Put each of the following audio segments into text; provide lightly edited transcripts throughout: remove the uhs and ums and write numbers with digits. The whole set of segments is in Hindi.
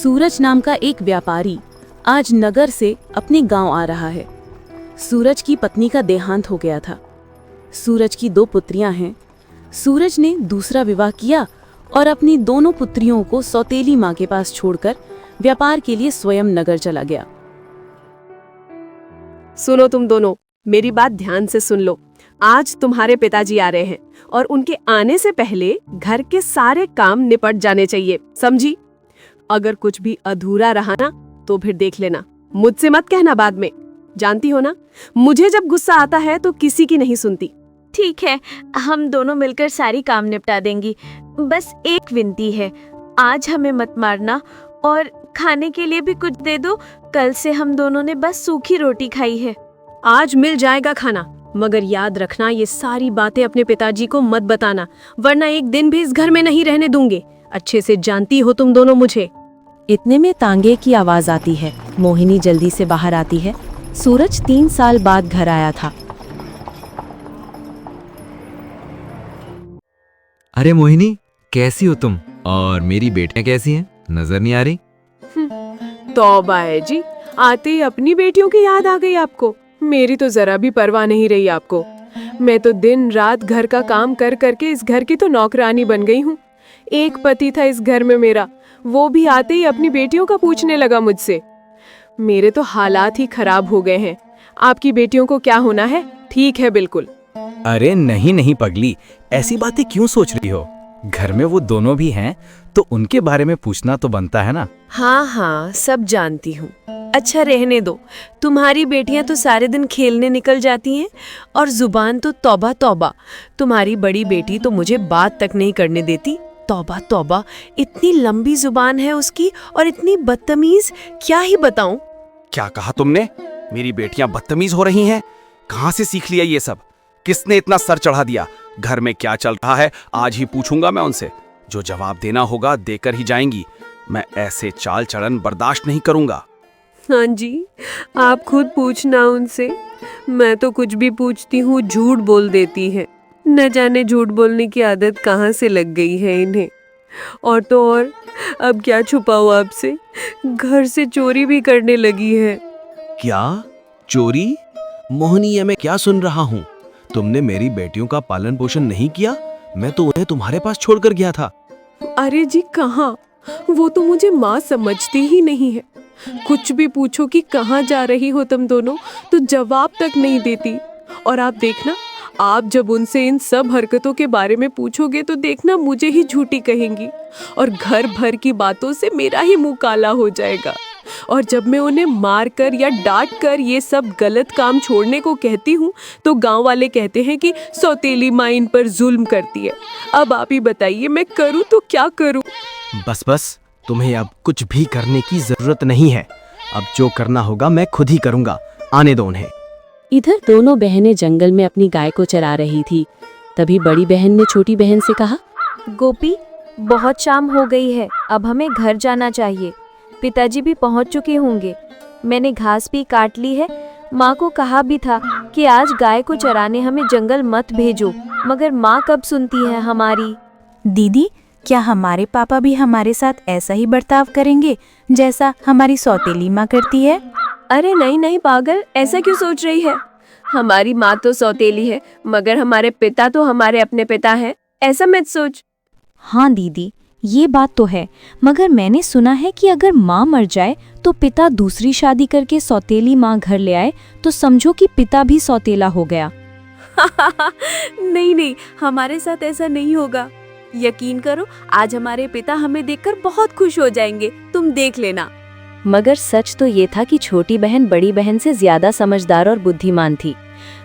सूरज नाम का एक व्यापारी आज नगर से अपने गांव आ रहा है। सूरज की पत्नी का देहांत हो गया था। सूरज की 2 पुत्रियां हैं। सूरज ने दूसरा विवाह किया और अपनी दोनों पुत्रियों को सौतेली मां के पास छोड़कर व्यापार के लिए स्वयं नगर चला गया। सुनो तुम दोनों, मेरी बात ध्यान से सुन लो। आज तुम्हारे पिताजी आ रहे हैं और उनके आने से पहले घर के सारे काम निपट जाने चाहिए, समझी? अगर कुछ भी अधूरा रहा ना तो फिर देख लेना, मुझसे मत कहना बाद में। जानती हो ना, मुझे जब गुस्सा आता है तो किसी की नहीं सुनती। ठीक है, हम दोनों मिलकर सारी काम निपटा देंगी। बस एक विनती है, आज हमें मत मारना और खाने के लिए भी कुछ दे दो। कल से हम दोनों ने बस सूखी रोटी खाई है। आज मिल जाएगा खाना, मगर याद रखना ये सारी बातें अपने पिताजी को मत बताना, वरना एक दिन भी इस घर में नहीं रहने दूंगे। अच्छे से जानती हो तुम दोनों मुझे। इतने में तांगे की आवाज आती है। मोहिनी जल्दी से बाहर आती है। सूरज 3 साल बाद घर आया था। अरे मोहिनी, कैसी हो तुम? और मेरी बेटियां कैसी हैं? नजर नहीं आ रही। तौबा है जी, आते ही अपनी बेटियों की याद आ गई आपको। मेरी तो जरा भी परवाह नहीं रही आपको। मैं तो दिन रात घर का काम कर करके इस घर की तो नौकरानी बन गई हूँ। एक पति था इस घर में मेरा, वो भी आते ही अपनी बेटियों का पूछने लगा मुझसे। मेरे तो हालात ही खराब हो गए हैं। आपकी बेटियों को क्या होना है? ठीक है बिल्कुल। अरे नहीं नहीं पगली, ऐसी बातें क्यों सोच रही हो? घर में वो दोनों भी हैं तो उनके बारे में पूछना तो बनता है ना। हाँ हाँ, सब जानती हूँ। अच्छा रहने दो, तुम्हारी बेटियां तो सारे दिन खेलने निकल जाती हैं और जुबान तो तौबा तौबा। तुम्हारी बड़ी बेटी तो मुझे बात तक नहीं करने देती। तौबा तौबा, इतनी लंबी जुबान है उसकी और इतनी बदतमीज, क्या ही बताऊं। क्या कहा तुमने? मेरी बेटियां बदतमीज हो रही हैं? कहां से सीख लिया ये सब? किसने इतना सर चढ़ा दिया? घर में क्या चल रहा है आज ही पूछूंगा मैं उनसे। जो जवाब देना होगा देकर ही जाएंगी। मैं ऐसे चाल चलन बर्दाश्त नहीं करूंगा। हाँ जी, आप खुद पूछना उनसे। मैं तो कुछ भी पूछती हूँ झूठ बोल देती है। न जाने झूठ बोलने की आदत कहाँ से लग गई है इन्हें। और तो और, अब क्या छुपाऊं आपसे, घर से चोरी भी करने लगी है। क्या चोरी? मोहिनी, ये मैं क्या सुन रहा हूँ? तुमने मेरी बेटियों का पालन पोषण नहीं किया? मैं तो उन्हें तुम्हारे पास छोड़कर गया था। अरे जी कहाँ, वो तो मुझे माँ समझती ही नहीं है। कुछ भी पूछो कि कहाँ जा रही हो तुम दोनों, तो जवाब तक नहीं देती। और आप देखना, आप जब उनसे इन सब हरकतों के बारे में पूछोगे तो देखना मुझे ही झूठी कहेंगी और घर भर की बातों से मेरा ही मुंह काला हो जाएगा। और जब मैं उन्हें मार कर या डांट कर ये सब गलत काम छोड़ने को कहती हूँ तो गांव वाले कहते हैं कि सौतेली माँ इन पर जुल्म करती है। अब आप ही बताइए, मैं करूँ तो क्या करूँ? बस बस, तुम्हें अब कुछ भी करने की जरूरत नहीं है। अब जो करना होगा मैं खुद ही करूँगा। आने दो उन्हें। इधर दोनों बहनें जंगल में अपनी गाय को चरा रही थी। तभी बड़ी बहन ने छोटी बहन से कहा, गोपी, बहुत शाम हो गई है, अब हमें घर जाना चाहिए। पिताजी भी पहुंच चुके होंगे। मैंने घास भी काट ली है। माँ को कहा भी था कि आज गाय को चराने हमें जंगल मत भेजो, मगर माँ कब सुनती है हमारी। दीदी, क्या हमारे पापा भी हमारे साथ ऐसा ही बर्ताव करेंगे जैसा हमारी सौतेली माँ करती है? अरे नहीं नहीं पागल, ऐसा क्यों सोच रही है? हमारी माँ तो सौतेली है, मगर हमारे पिता तो हमारे अपने पिता हैं। ऐसा मत सोच। हाँ दीदी, ये बात तो है, मगर मैंने सुना है कि अगर माँ मर जाए तो पिता दूसरी शादी करके सौतेली माँ घर ले आए तो समझो कि पिता भी सौतेला हो गया। नहीं नहीं, हमारे साथ ऐसा नहीं होगा। यकीन करो, आज हमारे पिता हमें देखकर बहुत खुश हो जाएंगे, तुम देख लेना। मगर सच तो ये था कि छोटी बहन बड़ी बहन से ज्यादा समझदार और बुद्धिमान थी।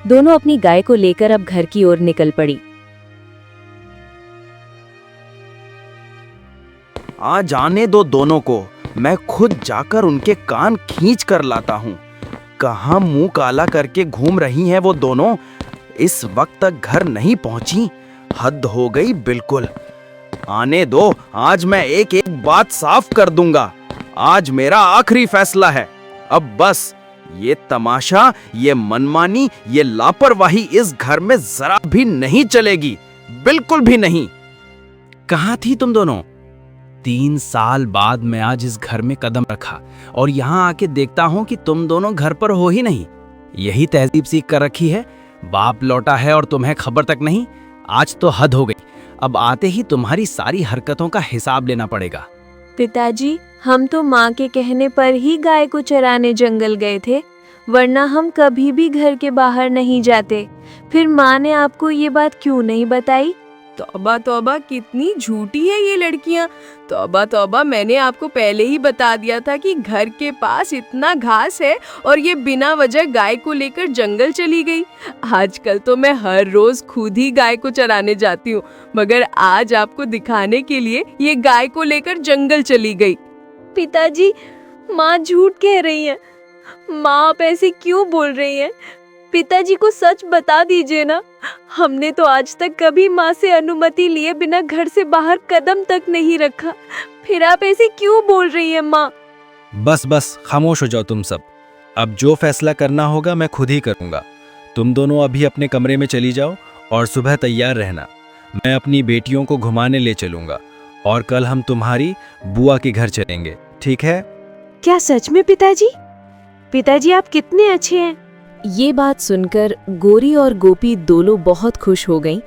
दोनों अपनी गाय को लेकर अब घर की ओर निकल पड़ी। आ जाने दो दोनों को, मैं खुद जाकर उनके कान खींच कर लाता हूँ। कहाँ मुंह काला करके घूम रही हैं वो दोनों? इस वक्त तक घर नहीं पहुंची, हद हो गई बिल्कुल। आने दो, आज मैं एक एक बात साफ कर दूंगा। आज मेरा आखिरी फैसला है। अब बस ये तमाशा, ये मनमानी, ये लापरवाही इस घर में जरा भी नहीं चलेगी, बिल्कुल भी नहीं। कहाँ थी तुम दोनों? 3 साल बाद मैं आज इस घर में कदम रखा और यहाँ आके देखता हूँ कि तुम दोनों घर पर हो ही नहीं। यही तहजीब सीख कर रखी है। बाप लौटा है और तुम्हें खबर तक नहीं। आज तो हद हो गई। अब आते ही तुम्हारी सारी हरकतों का हिसाब लेना पड़ेगा। पिताजी, हम तो माँ के कहने पर ही गाय को चराने जंगल गए थे, वरना हम कभी भी घर के बाहर नहीं जाते। फिर माँ ने आपको ये बात क्यों नहीं बताई? तौबा तौबा, कितनी झूठी है ये लड़कियां। तौबा तौबा, मैंने आपको पहले ही बता दिया था कि घर के पास इतना घास है और ये बिना वजह गाय को लेकर जंगल चली गई। आजकल तो मैं हर रोज खुद ही गाय को चराने जाती हूँ, मगर आज आपको दिखाने के लिए ये गाय को लेकर जंगल चली गई। पिताजी, माँ झूठ कह रही है। माँ आप ऐसे क्यों बोल रही हैं? पिताजी को सच बता दीजिए ना। हमने तो आज तक कभी माँ से अनुमति लिए बिना घर से बाहर कदम तक नहीं रखा। फिर आप ऐसे क्यों बोल रही हैं माँ? बस बस, खामोश हो जाओ तुम सब। अब जो फैसला करना होगा मैं खुद ही करूँगा। तुम दोनों अभी अपने कमरे में चली जाओ और सुबह तैयार रहना। मैं अपनी बेटियों को घुमाने ले चलूँगा और कल हम तुम्हारी बुआ के घर चलेंगे, ठीक है? क्या सच में पिताजी? पिताजी आप कितने अच्छे हैं। ये बात सुनकर गोरी और गोपी दोनों बहुत खुश हो गईं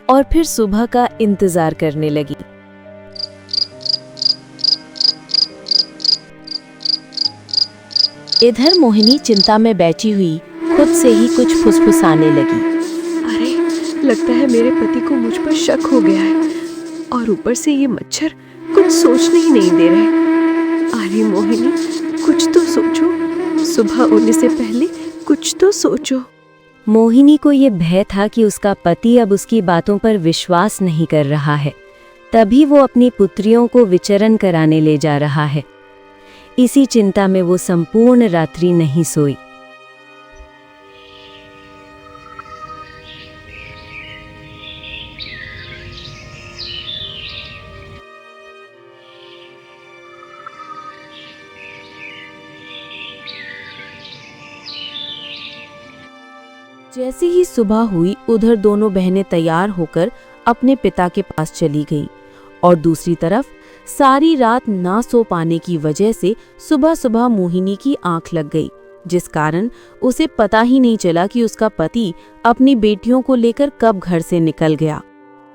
और फिर सुबह का इंतजार करने लगी। इधर मोहिनी चिंता में बैठी हुई खुद से ही कुछ फुसफुसाने लगी। अरे, लगता है मेरे पति को मुझ पर शक हो गया है और ऊपर से ये मच्छर कुछ सोचने ही नहीं दे रहे। अरे मोहिनी, कुछ तो सोचो। सुबह होने से पहले कुछ तो सोचो। मोहिनी को ये भय था कि उसका पति अब उसकी बातों पर विश्वास नहीं कर रहा है, तभी वो अपनी पुत्रियों को विचरण कराने ले जा रहा है। इसी चिंता में वो संपूर्ण रात्रि नहीं सोई। जैसे ही सुबह हुई, उधर दोनों बहनें तैयार होकर अपने पिता के पास चली गईं और दूसरी तरफ सारी रात ना सो पाने की वजह से सुबह सुबह मोहिनी की आंख लग गई, जिस कारण उसे पता ही नहीं चला कि उसका पति अपनी बेटियों को लेकर कब घर से निकल गया।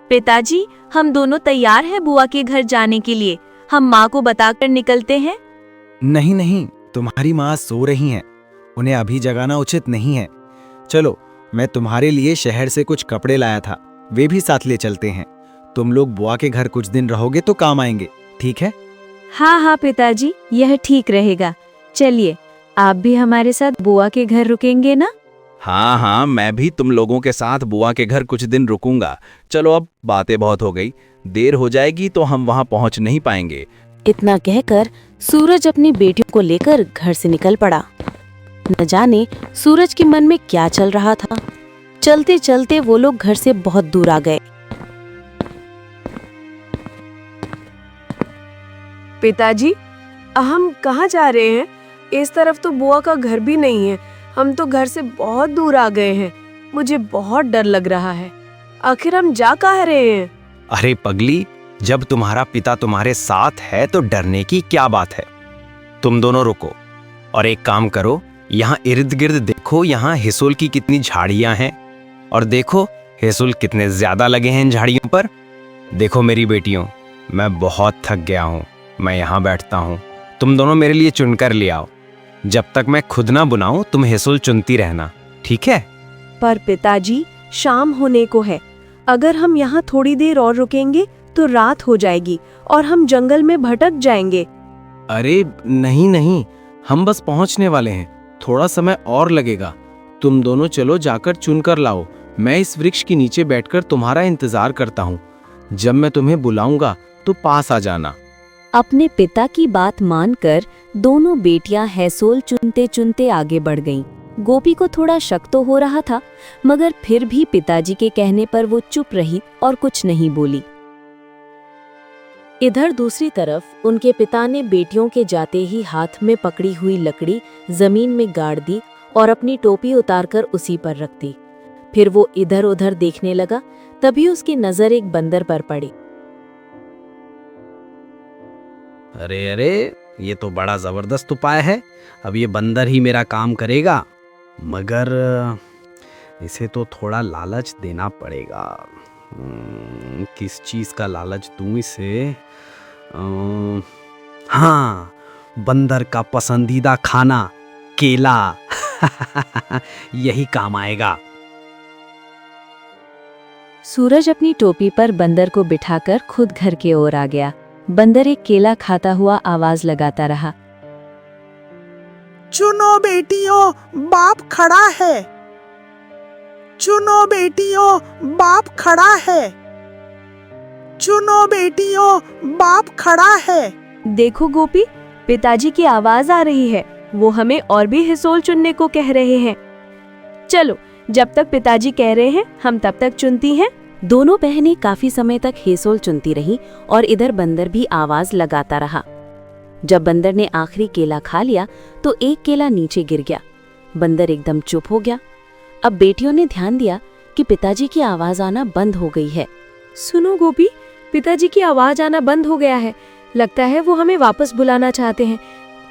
पिताजी, हम दोनों तैयार हैं बुआ के घर जाने के लिए। हम माँ को बताकर निकलते हैं। नहीं नहीं, तुम्हारी माँ सो रही हैं। उन्हें अभी जगाना उचित नहीं है। चलो, मैं तुम्हारे लिए शहर से कुछ कपड़े लाया था, वे भी साथ ले चलते हैं। तुम लोग बुआ के घर कुछ दिन रहोगे तो काम आएंगे, ठीक है? हाँ हाँ पिताजी, यह ठीक रहेगा। चलिए, आप भी हमारे साथ बुआ के घर रुकेंगे ना? हाँ हाँ, मैं भी तुम लोगों के साथ बुआ के घर कुछ दिन रुकूंगा। चलो, अब बातें बहुत हो गई, देर हो जाएगी तो हम वहाँ पहुँच नहीं पाएंगे। इतना कहकर सूरज अपनी बेटियों को लेकर घर से निकल पड़ा। न जाने सूरज के मन में क्या चल रहा था। चलते चलते वो लोग घर से बहुत दूर आ गए। पिताजी, हम कहाँ जा रहे हैं? इस तरफ तो बुआ का घर भी नहीं है। हम तो घर से बहुत दूर आ गए हैं। मुझे बहुत डर लग रहा है। आखिर हम जा कहाँ रहे हैं? अरे पगली, जब तुम्हारा पिता तुम्हारे साथ है तो डरने की क्या बात है। तुम दोनों रुको और एक काम करो, यहाँ इर्द गिर्द देखो, यहाँ हिसुल की कितनी झाड़ियाँ हैं और देखो हिसुल कितने ज्यादा लगे हैं इन झाड़ियों पर। देखो मेरी बेटियों, मैं बहुत थक गया हूँ। मैं यहाँ बैठता हूँ, तुम दोनों मेरे लिए चुनकर ले आओ। जब तक मैं खुद ना बुनाऊं तुम हिसुल चुनती रहना, ठीक है? पर पिताजी, शाम होने को है। अगर हम यहाँ थोड़ी देर और रुकेंगे तो रात हो जाएगी और हम जंगल में भटक जाएंगे। अरे नहीं नहीं, हम बस पहुँचने वाले हैं। थोड़ा समय और लगेगा। तुम दोनों चलो, जाकर चुनकर लाओ। मैं इस वृक्ष के नीचे बैठकर तुम्हारा इंतजार करता हूँ। जब मैं तुम्हें बुलाऊंगा तो पास आ जाना। अपने पिता की बात मानकर दोनों बेटियां हैसोल चुनते चुनते आगे बढ़ गईं। गोपी को थोड़ा शक तो हो रहा था, मगर फिर भी पिताजी के कहने पर वो चुप रही और कुछ नहीं बोली। इधर दूसरी तरफ उनके पिता ने बेटियों के जाते ही हाथ में पकड़ी हुई लकड़ी जमीन में गाड़ दी और अपनी टोपी उतारकर उसी पर रख दी। फिर वो इधर उधर देखने लगा, तभी उसकी नजर एक बंदर पर पड़ी। अरे अरे, ये तो बड़ा जबरदस्त उपाय है। अब ये बंदर ही मेरा काम करेगा, मगर इसे तो थोड़ा लालच देना पड़ेगा। किस चीज का लालच दूं इसे? हाँ, बंदर का पसंदीदा खाना केला। यही काम आएगा। सूरज अपनी टोपी पर बंदर को बिठाकर खुद घर की ओर आ गया। बंदर एक केला खाता हुआ आवाज लगाता रहा। चुनो बेटियों, बाप खड़ा है। चुनो बेटियों, बाप खड़ा है। चुनो बेटियों, बाप खड़ा है। देखो गोपी, पिताजी की आवाज आ रही है। वो हमें और भी हिसोल चुनने को कह रहे हैं। चलो, जब तक पिताजी कह रहे हैं हम तब तक चुनती हैं। दोनों बहनें काफी समय तक हेसोल चुनती रहीं और इधर बंदर भी आवाज लगाता रहा। जब बंदर ने आखिरी केला खा लिया तो एक केला नीचे गिर गया। बंदर एकदम चुप हो गया। अब बेटियों ने ध्यान दिया कि पिताजी की आवाज आना बंद हो गई है। सुनो गोपी, पिताजी की आवाज आना बंद हो गया है। लगता है वो हमें वापस बुलाना चाहते हैं।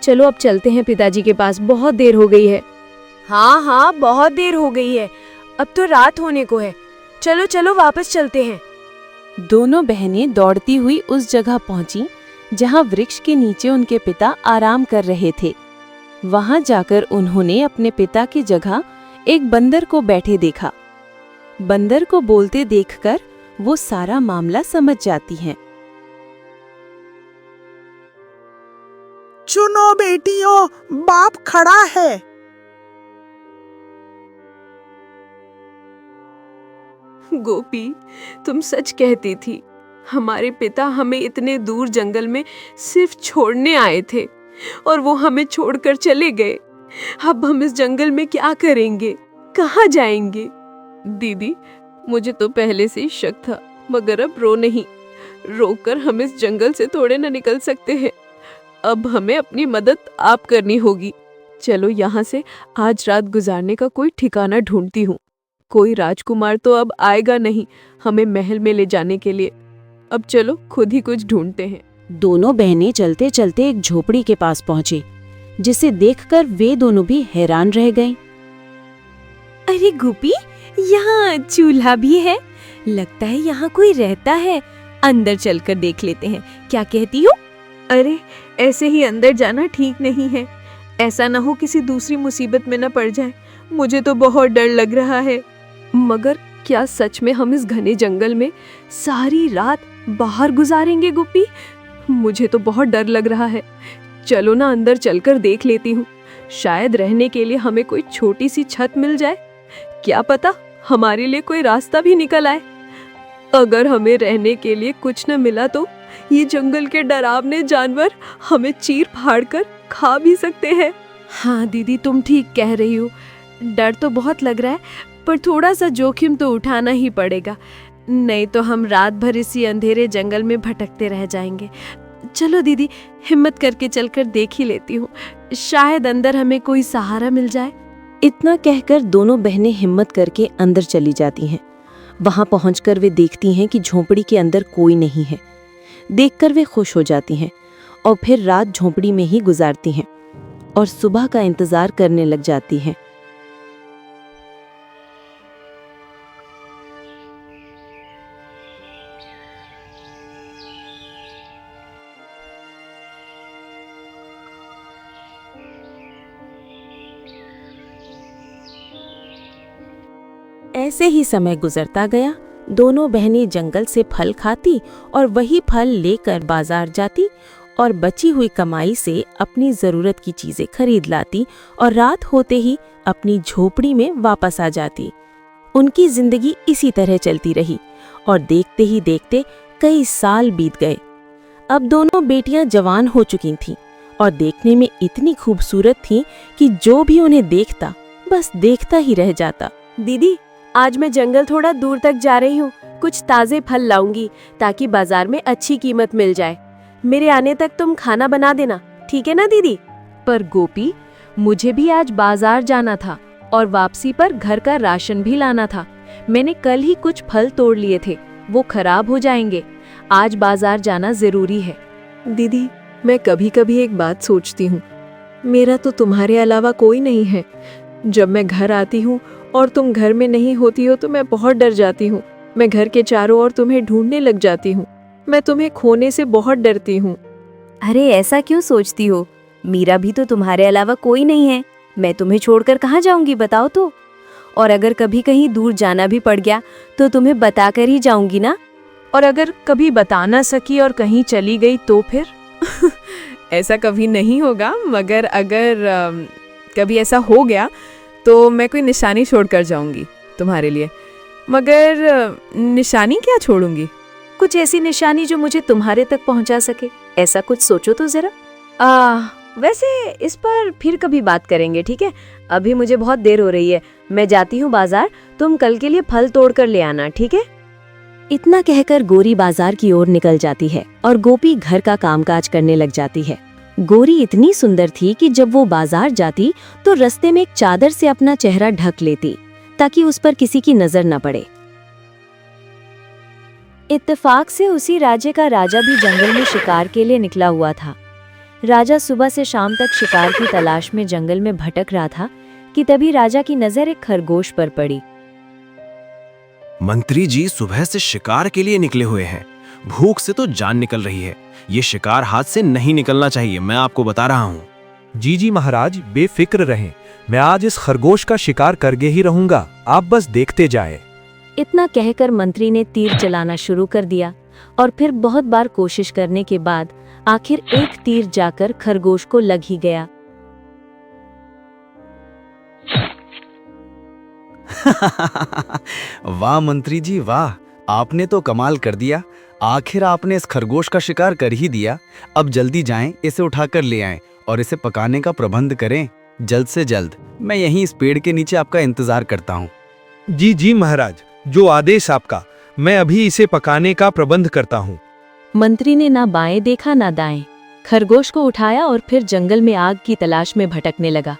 चलो अब चलते हैं पिताजी के पास, बहुत देर हो गई है। हाँ हाँ, बहुत देर हो गई है। अब तो रात होने को है। चलो चलो वापस चलते हैं। दोनों बहनें दौड़ती हुई उस जगह पहुंची जहां वृक्ष के नीचे उनके पिता आराम कर रहे थे। वहां जाकर उन्होंने अपने पिता की जगह एक बंदर को बैठे देखा। बंदर को बोलते देखकर वो सारा मामला समझ जाती हैं। चुनो बेटियों, बाप खड़ा है। गोपी, तुम सच कहती थी। हमारे पिता हमें इतने दूर जंगल में सिर्फ छोड़ने आए थे और वो हमें छोड़कर चले गए। अब हम इस जंगल में क्या करेंगे, कहाँ जाएंगे? दीदी, मुझे तो पहले से ही शक था, मगर अब रो नहीं। रोकर हम इस जंगल से थोड़े न निकल सकते हैं। अब हमें अपनी मदद आप करनी होगी। चलो यहाँ से आज रात गुजारने का कोई ठिकाना ढूंढती हूँ। कोई राजकुमार तो अब आएगा नहीं हमें महल में ले जाने के लिए। अब चलो खुद ही कुछ ढूंढते हैं। दोनों बहनें चलते चलते एक झोपड़ी के पास पहुंचे, जिसे देखकर वे दोनों भी हैरान रह गईं। अरे गोपी, यहाँ चूल्हा भी है। लगता है यहाँ कोई रहता है। अंदर चलकर देख लेते हैं, क्या कहती हो? अरे, ऐसे ही अंदर जाना ठीक नहीं है। ऐसा ना हो किसी दूसरी मुसीबत में न पड़ जाए। मुझे तो बहुत डर लग रहा है। मगर क्या सच में हम इस घने जंगल में सारी रात बाहर गुजारेंगे गोपी? मुझे तो बहुत डर लग रहा है। चलो ना अंदर चलकर देख लेती हूँ। शायद रहने के लिए हमें कोई छोटी सी छत मिल जाए। क्या पता हमारे लिए कोई रास्ता भी निकल आए। अगर हमें रहने के लिए कुछ न मिला तो ये जंगल के डरावने जानवर हमें चीर फाड़ कर खा भी सकते हैं। हाँ दीदी, तुम ठीक कह रही हो। डर तो बहुत लग रहा है, पर थोड़ा सा जोखिम तो उठाना ही पड़ेगा, नहीं तो हम रात भर इसी अंधेरे जंगल में भटकते रह जाएंगे। चलो दीदी, हिम्मत करके चलकर देख ही लेती हूँ। शायद अंदर हमें कोई सहारा मिल जाए। इतना कहकर दोनों बहनें हिम्मत करके अंदर चली जाती हैं। वहां पहुंचकर वे देखती हैं कि झोंपड़ी के अंदर कोई नहीं है। देखकर वे खुश हो जाती हैं और फिर रात झोंपड़ी में ही गुजारती हैं और सुबह का इंतजार करने लग जाती हैं। ऐसे ही समय गुजरता गया। दोनों बहनें जंगल से फल खाती और वही फल लेकर बाजार जाती और बची हुई कमाई से अपनी जरूरत की चीजें खरीद लाती और रात होते ही अपनी झोपड़ी में वापस आ जाती। उनकी जिंदगी इसी तरह चलती रही और देखते ही देखते कई साल बीत गए। अब दोनों बेटियां जवान हो चुकी थीं और देखने में इतनी खूबसूरत थीं कि जो भी उन्हें देखता बस देखता ही रह जाता। दीदी, आज मैं जंगल थोड़ा दूर तक जा रही हूँ। कुछ ताजे फल लाऊंगी ताकि बाजार में अच्छी कीमत मिल जाए। मेरे आने तक तुम खाना बना देना, ठीक है ना दीदी? पर गोपी, मुझे भी आज बाजार जाना था और वापसी पर घर का राशन भी लाना था। मैंने कल ही कुछ फल तोड़ लिए थे, वो खराब हो जाएंगे। आज बाजार जाना जरूरी है। दीदी, मैं कभी कभी एक बात सोचती हूँ, मेरा तो तुम्हारे अलावा कोई नहीं है। जब मैं घर आती हूँ और तुम घर में नहीं होती हो तो मैं बहुत डर जाती हूँ। मैं घर के चारों ओर तुम्हें ढूंढने लग जाती हूँ। मैं तुम्हें खोने से बहुत डरती हूँ। अरे ऐसा क्यों सोचती हो? मीरा भी तो तुम्हारे अलावा कोई नहीं है। मैं तुम्हें छोड़कर कहाँ जाऊंगी बताओ तो। और अगर कभी कहीं दूर जाना भी पड़ गया तो तुम्हें बताकर ही जाऊंगी ना। और अगर कभी बता ना सकी और कहीं चली गई तो फिर? ऐसा कभी नहीं होगा, मगर अगर कभी ऐसा हो गया तो मैं कोई निशानी छोड़कर जाऊंगी तुम्हारे लिए। मगर निशानी क्या छोड़ूंगी? कुछ ऐसी निशानी जो मुझे तुम्हारे तक पहुंचा सके, ऐसा कुछ सोचो तो जरा। वैसे इस पर फिर कभी बात करेंगे, ठीक है? अभी मुझे बहुत देर हो रही है, मैं जाती हूँ बाजार। तुम कल के लिए फल तोड़ कर ले आना, ठीक है? इतना कहकर गोरी बाजार की ओर निकल जाती है और गोपी घर का कामकाज करने लग जाती है। गोरी इतनी सुंदर थी कि जब वो बाजार जाती तो रास्ते में एक चादर से अपना चेहरा ढक लेती ताकि उस पर किसी की नजर न पड़े। इत्तेफाक से उसी राज्य का राजा भी जंगल में शिकार के लिए निकला हुआ था। राजा सुबह से शाम तक शिकार की तलाश में जंगल में भटक रहा था कि तभी राजा की नजर एक खरगोश पर पड़ी। मंत्री जी सुबह से शिकार के लिए निकले हुए हैं। भूख से तो जान निकल रही है। ये शिकार हाथ से नहीं निकलना चाहिए, मैं आपको बता रहा हूँ। जी जी महाराज, बेफिक्र रहें। मैं आज इस खरगोश का शिकार करके ही रहूंगा, आप बस देखते जाएं। इतना कहकर मंत्री ने तीर चलाना शुरू कर दिया और फिर बहुत बार कोशिश करने के बाद आखिर एक तीर जाकर खरगोश को लग ही गया। वाह मंत्री जी वाह, आपने तो कमाल कर दिया। आखिर आपने इस खरगोश का शिकार कर ही दिया। अब जल्दी जाएं, इसे उठाकर ले आएं और इसे पकाने का प्रबंध करें जल्द से जल्द। मैं यहीं इस पेड़ के नीचे आपका इंतजार करता हूँ। जी जी महाराज, जो आदेश आपका। मैं अभी इसे पकाने का प्रबंध करता हूँ। मंत्री ने ना बाएं देखा ना दाएं, खरगोश को उठाया और फिर जंगल में आग की तलाश में भटकने लगा।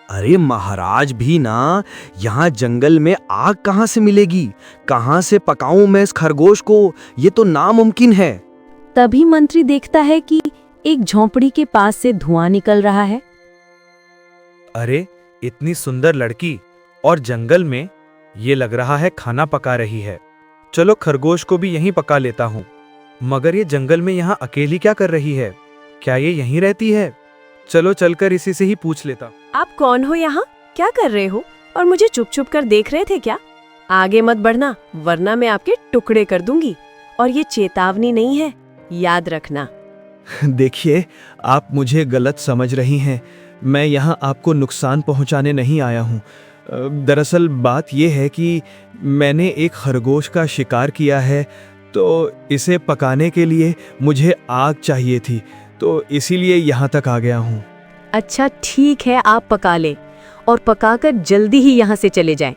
अरे महाराज भी ना, यहाँ जंगल में आग कहाँ से मिलेगी? कहाँ से पकाऊं मैं इस खरगोश को? ये तो नामुमकिन है। तभी मंत्री देखता है कि एक झोंपड़ी के पास से धुआं निकल रहा है। अरे इतनी सुंदर लड़की और जंगल में, ये लग रहा है खाना पका रही है। चलो खरगोश को भी यहीं पका लेता हूँ। मगर ये जंगल में यहाँ अकेली क्या कर रही है? क्या ये यहीं रहती है? चलो चलकर इसी से ही पूछ लेता। आप कौन हो यहाँ? क्या कर रहे हो? और मुझे चुप चुप कर देख रहे थे क्या? आगे मत बढ़ना, वरना मैं आपके टुकड़े कर दूंगी। और ये चेतावनी नहीं है, याद रखना। देखिए, आप मुझे गलत समझ रही हैं। मैं यहाँ आपको नुकसान पहुँचाने नहीं आया हूँ। दरअसल बात यह है कि मैंने एक खरगोश का शिकार किया है, तो इसे पकाने के लिए मुझे आग चाहिए थी, तो इसीलिए यहाँ तक आ गया हूँ। अच्छा ठीक है, आप पका ले और पकाकर जल्दी ही यहाँ से चले जाएं।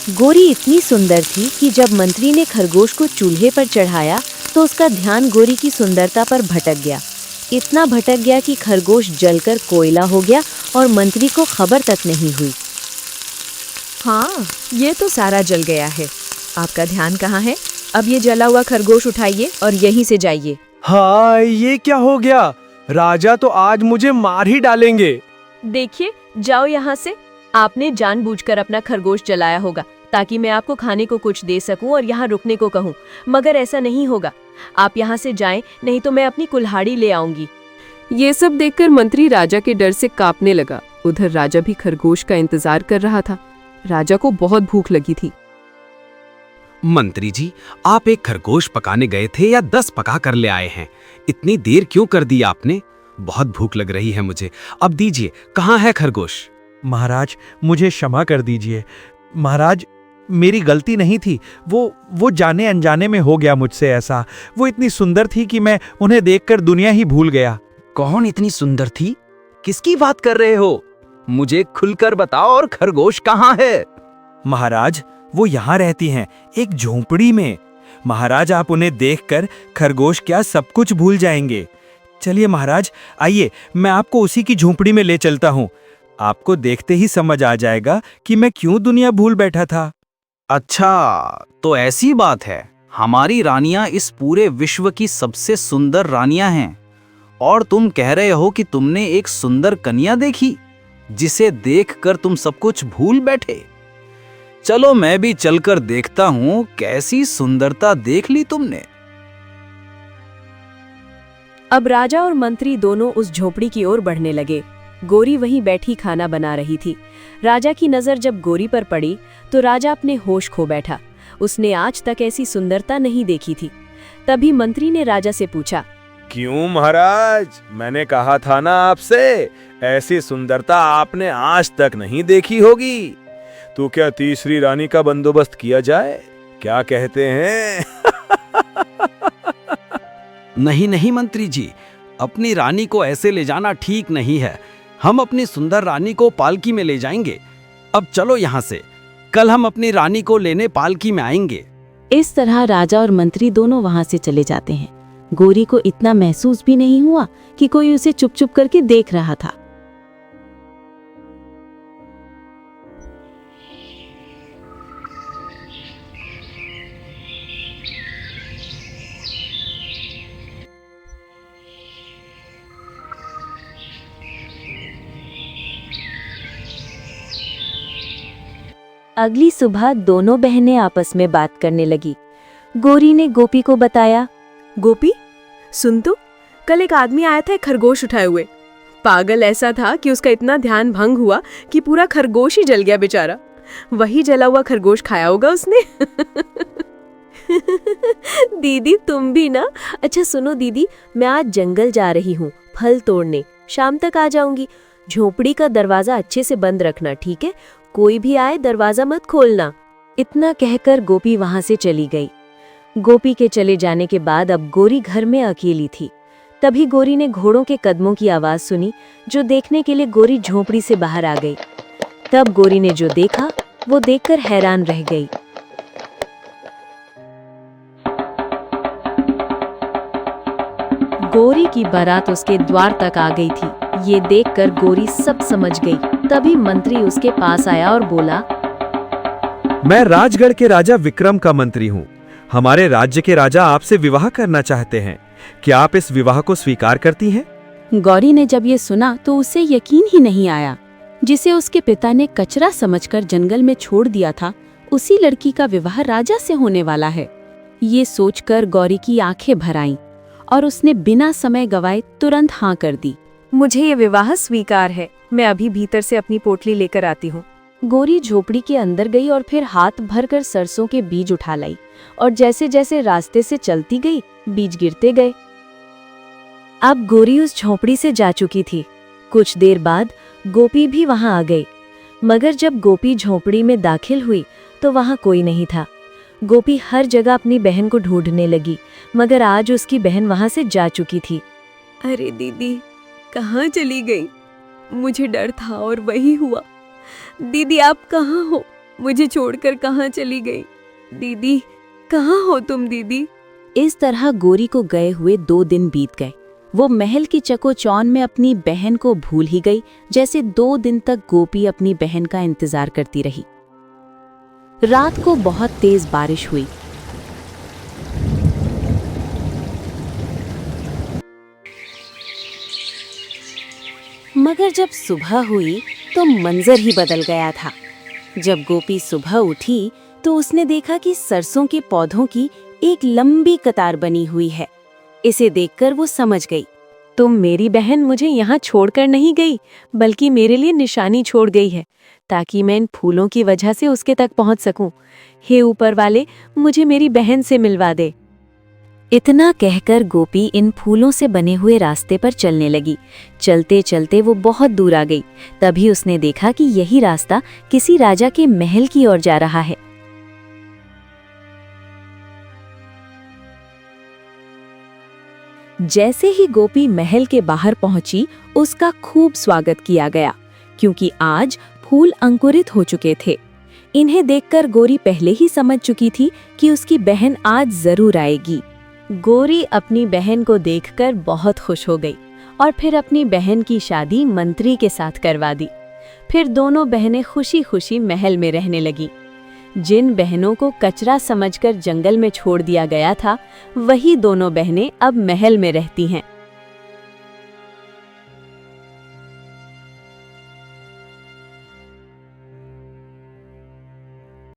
गोरी इतनी सुंदर थी कि जब मंत्री ने खरगोश को चूल्हे पर चढ़ाया तो उसका ध्यान गोरी की सुंदरता पर भटक गया। इतना भटक गया कि खरगोश जलकर कोयला हो गया और मंत्री को खबर तक नहीं हुई। हाँ, ये तो सारा जल गया है। आपका ध्यान कहाँ है? अब ये जला हुआ खरगोश उठाइए और यहीं से जाइए। हाँ, ये क्या हो गया? राजा तो आज मुझे मार ही डालेंगे। देखिए, जाओ यहाँ से। आपने जानबूझकर अपना खरगोश जलाया होगा ताकि मैं आपको खाने को कुछ दे सकूं और यहाँ रुकने को कहूँ, मगर ऐसा नहीं होगा। आप यहाँ से जाएं, नहीं तो मैं अपनी कुल्हाड़ी ले आऊंगी। ये सब देखकर मंत्री राजा के डर से कांपने लगा। उधर राजा भी खरगोश का इंतजार कर रहा था। राजा को बहुत भूख लगी थी। मंत्री जी, आप एक खरगोश पकाने गए थे या 10 पका कर ले आए हैं? इतनी देर क्यों कर दी आपने? बहुत भूख लग रही है मुझे। अब दीजिए, कहाँ है खरगोश? महाराज, मुझे क्षमा कर दीजिए। महाराज, मेरी गलती नहीं थी। वो जाने अनजाने में हो गया मुझसे ऐसा। वो इतनी सुंदर थी कि मैं उन्हें देखकर दुनिया ही भूल गया। कौन इतनी सुंदर थी? किसकी बात कर रहे हो? मुझे खुलकर बताओ, और खरगोश कहाँ है? महाराज, वो यहाँ रहती हैं, एक झोंपड़ी में। महाराज, आप उन्हें देखकर खरगोश क्या सब कुछ भूल जाएंगे। चलिए महाराज, आइए, मैं आपको उसी की झोंपड़ी में ले चलता हूँ। आपको देखते ही समझ आ जाएगा कि मैं क्यों दुनिया भूल बैठा था। अच्छा, तो ऐसी बात है। हमारी रानियां इस पूरे विश्व की सबसे सुंदर रानियां हैं। और तुम कह रहे हो कि तुमने एक सुंदर कन्या देखी जिसे देखकर तुम सब कुछ भूल बैठे। चलो मैं भी चलकर देखता हूं कैसी सुंदरता देख ली तुमने। अब राजा और मंत्री दोनों उस झोपड़ी की ओर बढ़ने लगे। गोरी वहीं बैठी खाना बना रही थी। राजा की नजर जब गोरी पर पड़ी तो राजा अपने होश खो बैठा। उसने आज तक ऐसी सुंदरता नहीं देखी थी। तभी मंत्री ने राजा से पूछा, क्यों महाराज, मैंने कहा था ना आपसे, ऐसी सुंदरता आपने आज तक नहीं देखी होगी। तो क्या तीसरी रानी का बंदोबस्त किया जाए, क्या कहते हैं? नहीं नहीं मंत्री जी, अपनी रानी को ऐसे ले जाना ठीक नहीं है। हम अपनी सुंदर रानी को पालकी में ले जाएंगे। अब चलो यहाँ से, कल हम अपनी रानी को लेने पालकी में आएंगे। इस तरह राजा और मंत्री दोनों वहां से चले जाते हैं। गोरी को इतना महसूस भी नहीं हुआ कि कोई उसे चुप चुप करके देख रहा था। अगली सुबह दोनों बहनें आपस में बात करने लगी। गोरी ने गोपी को बताया, गोपी, सुन तो, कल एक आदमी आया था एक खरगोश उठाए हुए। पागल ऐसा था कि उसका इतना ध्यान भंग हुआ कि पूरा खरगोश ही जल गया बेचारा। वही जला हुआ खरगोश खाया होगा उसने। दीदी तुम भी ना। अच्छा सुनो दीदी, मैं आज जंगल जा रही हूँ फल तोड़ने, शाम तक आ जाऊंगी। झोपड़ी का दरवाजा अच्छे से बंद रखना, ठीक है? कोई भी आए दरवाजा मत खोलना। इतना कहकर गोपी वहां से चली गई। गोपी के चले जाने के बाद अब गोरी घर में अकेली थी। तभी गोरी ने घोड़ों के कदमों की आवाज सुनी, जो देखने के लिए गोरी झोपड़ी से बाहर आ गई। तब गोरी ने जो देखा वो देखकर हैरान रह गई। गोरी की बारात उसके द्वार तक आ गई थी। ये देखकर गोरी सब समझ गई। तभी मंत्री उसके पास आया और बोला, मैं राजगढ़ के राजा विक्रम का मंत्री हूँ। हमारे राज्य के राजा आपसे विवाह करना चाहते हैं। क्या आप इस विवाह को स्वीकार करती हैं? गौरी ने जब ये सुना तो उसे यकीन ही नहीं आया। जिसे उसके पिता ने कचरा समझकर जंगल में छोड़ दिया था, उसी लड़की का विवाह राजा से होने वाला है। ये सोचकर गौरी की आंखें भर आईं और उसने बिना समय गवाए तुरंत हाँ कर दी। मुझे ये विवाह स्वीकार है। मैं अभी भीतर से अपनी पोटली लेकर आती हूँ। गोरी झोपड़ी के अंदर गई और फिर हाथ भरकर सरसों के बीज उठा लाई और जैसे जैसे रास्ते से चलती गई बीज गिरते गए। अब गोरी उस झोपड़ी से जा चुकी थी। कुछ देर बाद गोपी भी वहां आ गई, मगर जब गोपी झोपड़ी में दाखिल हुई तो वहां कोई नहीं था। गोपी हर जगह अपनी बहन को ढूंढने लगी, मगर आज उसकी बहन वहां से जा चुकी थी। अरे दीदी, कहाँ चली गई? मुझे डर था और वही हुआ। दीदी आप कहाँ हो? मुझे छोड़कर कहाँ चली गई? दीदी कहाँ हो तुम दीदी? इस तरह गोरी को गए हुए 2 दिन बीत गए। वो महल की चकोचौंध में अपनी बहन को भूल ही गई, जैसे 2 दिन तक गोपी अपनी बहन का इंतजार करती रही। रात को बहुत तेज बारिश हुई। मगर जब सुबह हुई तो मंजर ही बदल गया था। जब गोपी सुबह उठी तो उसने देखा कि सरसों के पौधों की एक लंबी कतार बनी हुई है। इसे देखकर वो समझ गई, तुम मेरी बहन मुझे यहाँ छोड़कर नहीं गई, बल्कि मेरे लिए निशानी छोड़ गई है, ताकि मैं इन फूलों की वजह से उसके तक पहुँच सकूं। हे ऊपर वाले, मुझे मेरी बहन से मिलवा दे। इतना कहकर गोपी इन फूलों से बने हुए रास्ते पर चलने लगी। चलते चलते वो बहुत दूर आ गई। तभी उसने देखा कि यही रास्ता किसी राजा के महल की ओर जा रहा है। जैसे ही गोपी महल के बाहर पहुंची, उसका खूब स्वागत किया गया, क्योंकि आज फूल अंकुरित हो चुके थे। इन्हें देखकर गोरी पहले ही समझ चुकी थी कि उसकी बहन आज जरूर आएगी। गोरी अपनी बहन को देखकर बहुत खुश हो गई और फिर अपनी बहन की शादी मंत्री के साथ करवा दी। फिर दोनों बहनें खुशी खुशी महल में रहने लगी। जिन बहनों को कचरा समझकर जंगल में छोड़ दिया गया था, वही दोनों बहनें अब महल में रहती हैं।